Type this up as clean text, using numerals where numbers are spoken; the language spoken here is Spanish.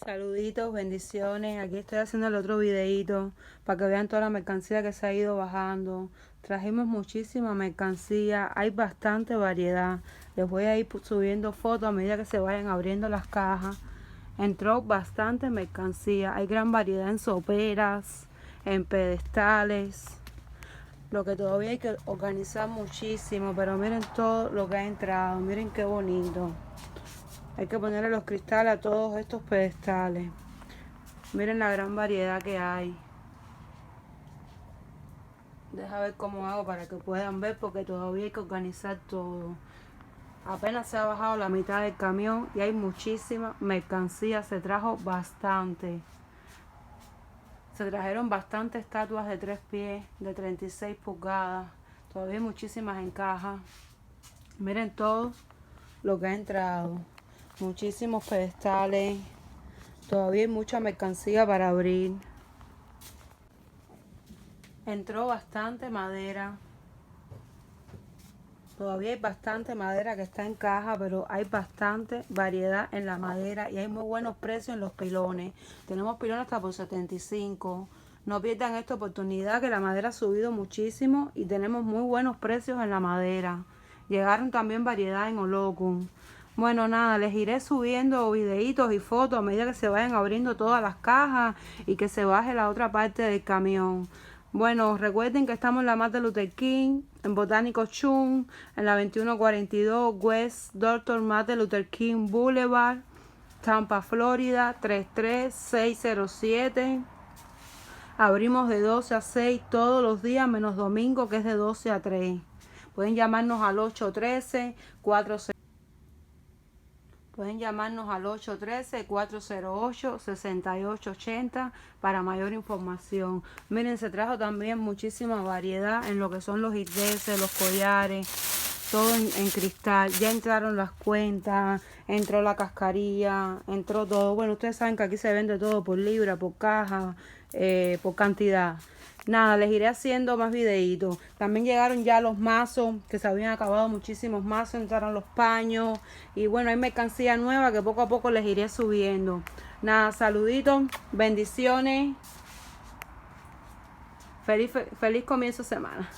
Saluditos, bendiciones. Aquí estoy haciendo el otro videito para que vean toda la mercancía que se ha ido bajando. Trajimos muchísima mercancía, hay bastante variedad. Les voy a ir subiendo fotos a medida que se vayan abriendo las cajas. Entró bastante mercancía, hay gran variedad en soperas, en pedestales. Lo que todavía hay que organizar muchísimo, pero miren todo lo que ha entrado, miren qué bonito. Hay que ponerle los cristales a todos estos pedestales. Miren la gran variedad que hay. Deja ver cómo hago para que puedan ver, porque todavía hay que organizar todo. Apenas se ha bajado la mitad del camión y hay muchísima mercancía. Se trajo bastante. Se trajeron bastantes estatuas de 3 pies, de 36 pulgadas. Todavía hay muchísimas en caja. Miren todo lo que ha entrado. Muchísimos pedestales. Todavía hay mucha mercancía para abrir. Entró bastante madera. Todavía hay bastante madera que está en caja, pero hay bastante variedad en la madera y hay muy buenos precios en los pilones. Tenemos pilones hasta por 75. No pierdan esta oportunidad, que la madera ha subido muchísimo y tenemos muy buenos precios en la madera. Llegaron también variedad en Olocum. Bueno, nada, les iré subiendo videitos y fotos a medida que se vayan abriendo todas las cajas y que se baje la otra parte del camión. Bueno, recuerden que estamos en la Martin Luther King, en Botánico Chung, en la 2142 West Dr. Martin Luther King Boulevard, Tampa, Florida, 33607. Abrimos de 12 a 6 todos los días, menos domingo, que es de 12 a 3. Pueden llamarnos al 813-408. Pueden llamarnos al 813-408-6880 para mayor información. Miren, se trajo también muchísima variedad en lo que son los irdeses, los collares, todo en cristal. Ya entraron las cuentas, entró la cascarilla, entró todo. Bueno, ustedes saben que aquí se vende todo por libra, por caja, por cantidad. Nada, les iré haciendo más videitos. También llegaron ya los mazos, que se habían acabado muchísimos mazos. Entraron los paños. Y bueno, hay mercancía nueva que poco a poco les iré subiendo. Nada, saluditos, bendiciones. Feliz comienzo de semana.